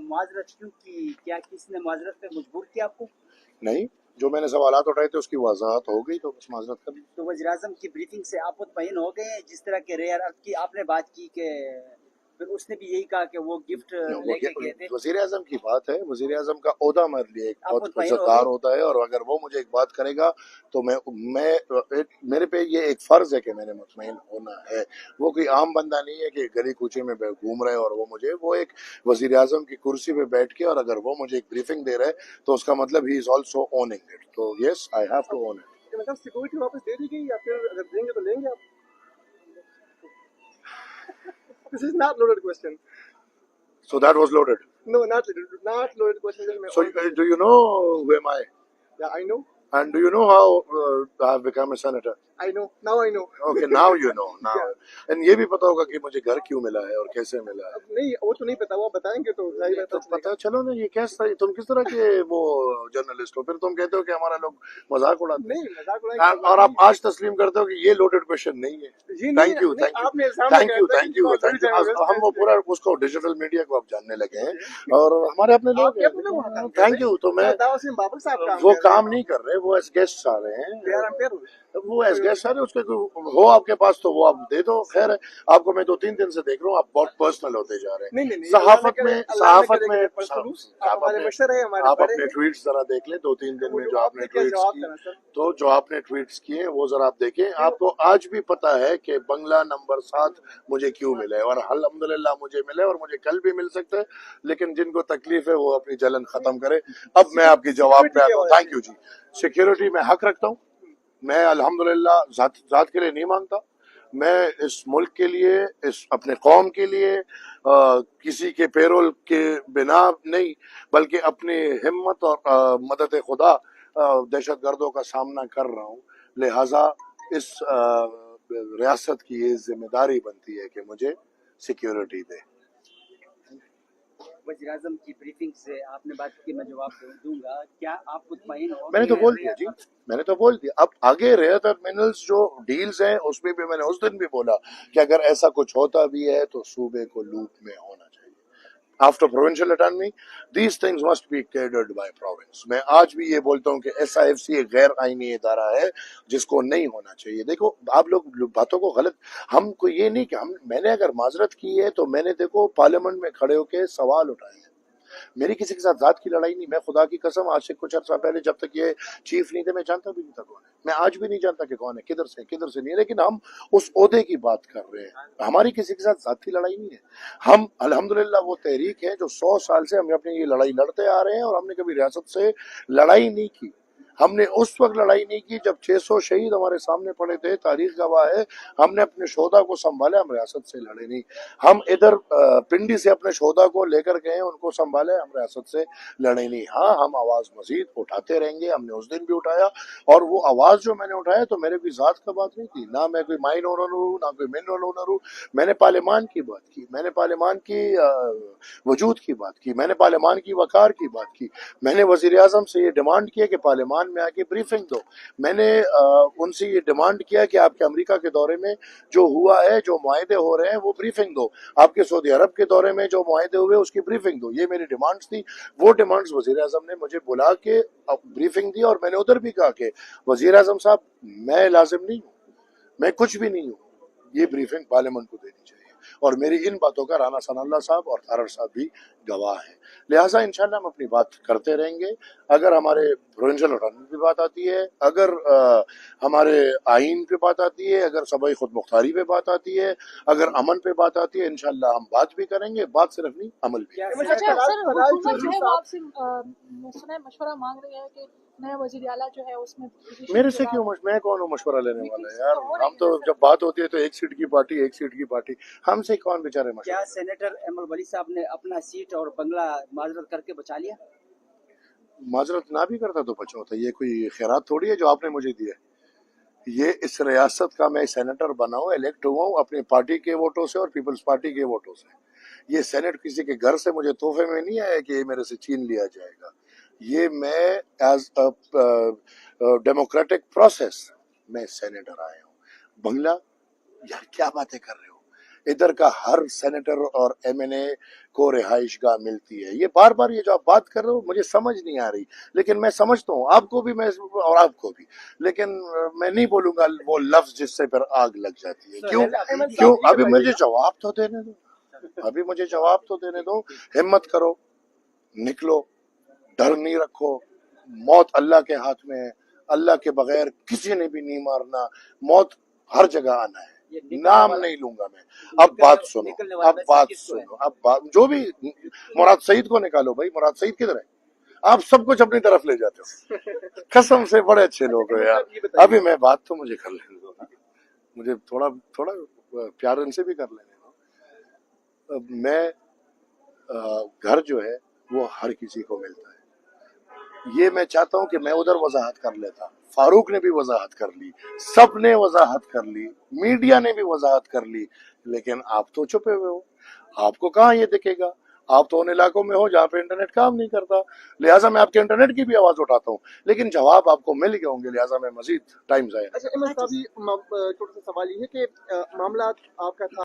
معذرت کیوں کی؟ کیا کسی نے معذرت پہ مجبور کیا آپ کو؟ نہیں، جو میں نے سوالات اٹھائے تھے اس کی وضاحت ہو گئی تو بس معذرت کر لی. تو وزیر اعظم کی بریفنگ سے آپ مطمئن ہو گئے ہیں؟ جس طرح کے ریئر ارتھ کی آپ نے بات کی کہ پھر اس نے بھی یہی کہا کہ وہ گفٹ لے کے گئے تھے. وزیر اعظم کی بات ہے، وزیر اعظم کا عہدہ میرے لیے ایک آپ بہت مطمئن ہو عزت دار گئے؟ ہوتا ہے، اور اگر وہ مجھے ایک بات کرے گا تو میں میرے پہ یہ ایک فرض ہے کہ میں نے مطمئن ہونا ہے. وہ کوئی عام بندہ نہیں ہے کہ گلی کوچے میں گھوم رہے اور وہ ایک وزیر اعظم کی کرسی پہ بیٹھ کے، اور اگر وہ مجھے ایک بریفنگ دے رہے تو اس کا مطلب he is also owning it. تو yes, I have to own it. مطلب سیکورٹی واپس دے دی گئی یا پھر اگر دیں گے تو لیں گے آپ؟ This is not loaded question. So that was loaded. No, not loaded question. So do you know who am I? Yeah, I know. And do you know how I have become a senator? I know. Now I know. Okay, now you know. Now. Yeah. And یہ بھی پتا ہوگا کہ مجھے گھر کیوں ملا ہے اور کیسے ملا ہے. اب نہیں، وہ تو نہیں پتا، وہ بتائیں گے تو ظاہر ہے تو پتا چلو نا. یہ کیسا، تم کس طرح کے وہ جرنلسٹ ہو؟ پھر تم کہتے ہو کہ ہمارا لوگ مذاق اڑاتے ہیں. نہیں، مذاق اڑائیں، اور آپ آج تسلیم کرتے ہو کہ یہ لوڈڈ کوشچن نہیں ہے. تھینک یو، آپ نے الزام تھینک یو، تھینک یو. ہم وہ پورا اس کو ڈیجیٹل میڈیا کو اب جاننے لگے ہیں اور ہمارے اپنے لوگ ہیں. Thank you. تو میں بابل صاحب وہ کام نہیں کر رہے، وہ ایز گیسٹ آ رہے ہیں. وہ ایز گیسٹ آ رہے ہیں، اس کے ہو آپ کے پاس تو وہ آپ دے دو. خیر ہے، آپ کو میں 2-3 دن سے دیکھ رہا ہوں آپ بہت پرسنل ہوتے جا رہے ہیں. صحافت میں آپ اپنے ٹویٹس ذرا دیکھ لیں 2-3 دن میں جو آپ نے ٹویٹس کی، تو جو آپ نے ٹویٹس کیے وہ ذرا آپ دیکھیں. آپ کو آج بھی پتا ہے کہ بنگلہ نمبر 7 مجھے کیوں ملا ہے، اور الحمدللہ مجھے ملے اور مجھے کل بھی مل سکتا ہے. لیکن جن کو تکلیف ہے وہ اپنی جلن ختم کرے. اب میں آپ کی جواب پہ آتا ہوں. Thank you G. سیکیورٹی میں حق رکھتا ہوں. میں الحمدللہ ذات کے لیے نہیں مانگتا. میں اس ملک کے لیے، اس اپنے قوم کے لیے کسی کے پیرول کے بنا نہیں، بلکہ اپنی ہمت اور مدد خدا دہشت گردوں کا سامنا کر رہا ہوں. لہٰذا اس ریاست کی یہ ذمہ داری بنتی ہے کہ مجھے سیکیورٹی دے. وزیر اعظم کی بریفنگ سے آپ نے بات کی، میں جواب دوں گا. کیا آپ مطمئن ہو؟ میں نے تو بول دیا جی، میں نے تو بول دیا. اب آگے ریئر ارتھ منرلز جو ڈیلز ہیں اس میں بھی میں نے اس دن بھی بولا کہ اگر ایسا کچھ ہوتا بھی ہے تو صوبے کو لوپ میں ہونا چاہیے. After provincial autonomy, these things must be catered by province. میں آج بھی یہ بولتا ہوں کہ SIFC ایک غیر آئینی ادارہ ہے جس کو نہیں ہونا چاہیے. دیکھو آپ لوگ باتوں کو غلط، ہم کو یہ نہیں کہ میں نے اگر معذرت کی ہے تو میں نے دیکھو پارلیمنٹ میں کھڑے ہو کے سوال اٹھائے ہیں. میری کسی کے ساتھ ذات کی لڑائی نہیں. میں خدا کی قسم آج سے کچھ عرصہ پہلے جب تک یہ چیف نہیں تھے میں جانتا بھی نہیں تھا کون ہے. میں آج بھی نہیں جانتا کہ کون ہے، کدھر سے نہیں. لیکن ہم اس عہدے کی بات کر رہے ہیں. ہماری کسی کے ساتھ ذاتی لڑائی نہیں ہے. ہم الحمدللہ وہ تحریک ہے جو 100 سال سے ہم اپنی یہ لڑائی لڑتے آ رہے ہیں، اور ہم نے کبھی ریاست سے لڑائی نہیں کی. ہم نے اس وقت لڑائی نہیں کی جب 600 شہید ہمارے سامنے پڑے تھے. تاریخ گواہ ہے. ہم نے اپنے شہداء کو سنبھالا، ہم ریاست سے لڑے نہیں. ہم ادھر پنڈی سے اپنے شہداء کو لے کر گئے، ان کو سنبھالے، ہم ریاست سے لڑے نہیں. ہاں ہم آواز مزید اٹھاتے رہیں گے. ہم نے اس دن بھی اٹھایا، اور وہ آواز جو میں نے اٹھایا تو میرے کوئی ذات کا بات نہیں تھی. نہ میں کوئی مائن اونر ہوں، نہ کوئی منرل اونر ہوں. میں نے پارلیمان کی بات کی، میں نے پارلیمان کی وجود کی بات کی، میں نے پارلیمان کی وقار کی بات کی. میں نے وزیر اعظم سے یہ ڈیمانڈ کیا کہ پارلیمان میں آ کے بریفنگ دو. میں نے ان سے یہ ڈیمانڈ کیا کہ آپ کے امریکہ کے دورے میں جو ہوا ہے، جو معاہدے ہو رہے ہیں وہ بریفنگ دو. آپ کے سعودی عرب کے دورے میں جو معاہدے ہوئے اس کی بریفنگ دو. یہ میری ڈیمانڈز تھی. وہ ڈیمانڈز وزیر اعظم نے مجھے بلا کے بریفنگ دی، اور میں نے ادھر بھی کہا کہ وزیر اعظم صاحب میں لازم نہیں ہوں، میں کچھ بھی نہیں ہوں. یہ بریفنگ پارلیمنٹ کو دینی چاہیے. اور میری ان باتوں کا رانا ثناء اللہ صاحب اور تارڑ صاحب بھی گواہ ہیں. لہٰذا انشاءاللہ ہم اپنی بات کرتے رہیں گے. اگر ہمارے پروونشل اٹارمی پہ بات آتی ہے، اگر ہمارے آئین پہ بات آتی ہے، اگر صوبائی خود مختاری پہ بات آتی ہے، اگر امن پہ بات آتی ہے، انشاءاللہ ہم بات بھی کریں گے. بات صرف نہیں، عمل بھی. اچھا سر، حکومت جو ہے وہ آپ سے سنا ہے مشورہ مانگ رہی ہے کہ نیا وزیر اعلیٰ جو ہے اس میں میرے سے کیوں میں کون ہوں مشورہ لینے والا ہے یار؟ ہم تو جب بات ہوتی ہے تو ایک سیٹ کی پارٹی، ہم سے کون بیچارے مشورہ. کیا سینیٹر احمد ولی صاحب نے اپنا سیٹ اور بنگلہ معذرت کر کے بچا لیا؟ معذرت نہ بھی کرتا تو بچا ہوتا. یہ کوئی خیرات تھوڑی ہے جو آپ نے مجھے دی ہے. یہ اس ریاست کا میں سینیٹر بنا ہوں، الیکٹ ہوا ہوں اپنی پارٹی کے ووٹوں سے اور پیپلز پارٹی کے ووٹوں سے. یہ سینٹ کسی کے گھر سے مجھے تحفے میں نہیں آیا کہ یہ میرے سے چھین لیا جائے گا. یہ میں ایز اے ڈیموکریٹک پروسیس میں سینیٹر آیا ہوں. بنگلہ، یار کیا باتیں کر رہے ہو؟ ادھر کا ہر سینیٹر اور ایم این اے کو رہائش گاہ ملتی ہے. یہ بار بار یہ جو آپ بات کر رہے ہو مجھے سمجھ نہیں آ رہی, لیکن میں سمجھتا ہوں آپ کو بھی, میں اور آپ کو بھی, لیکن میں نہیں بولوں گا وہ لفظ جس سے پھر آگ لگ جاتی ہے. کیوں ابھی مجھے جواب تو دینے دو, ابھی مجھے جواب تو دینے دو. ہمت کرو, نکلو, ڈر نہیں رکھو, موت اللہ کے ہاتھ میں ہے, اللہ کے بغیر کسی نے بھی نہیں مارنا, موت ہر جگہ آنا ہے, نام نہیں لوں گا میں. اب بات سنو, اب بات سنو, اب بات جو بھی, مراد سعید کو نکالو بھائی, مراد سعید کدھر ہے؟ آپ سب کچھ اپنی طرف لے جاتے ہو, قسم سے بڑے اچھے لوگ ہو یار. ابھی میں بات تو مجھے کر لینے دو نا, مجھے تھوڑا پیار ان سے بھی کر لینے دو. میں گھر جو ہے وہ ہر کسی کو ملتا ہے. یہ میں چاہتا ہوں کہ میں ادھر وضاحت کر لیتا, فاروق نے بھی وضاحت کر لی, سب نے وضاحت کر لی, میڈیا نے بھی وضاحت کر لی, لیکن آپ تو چھپے ہوئے ہو. آپ کو کہاں یہ دکھے گا؟ آپ تو ان علاقوں میں ہو جہاں پہ انٹرنیٹ کام نہیں کرتا, لہٰذا میں آپ کے انٹرنیٹ کی بھی آواز اٹھاتا ہوں, لیکن جواب آپ کو مل گئے ہوں گے, لہٰذا میں مزید ٹائم ضائع. اچھا احمد صاحب چھوٹا سا سوال یہ ہے کہ معاملات آپ کا تھا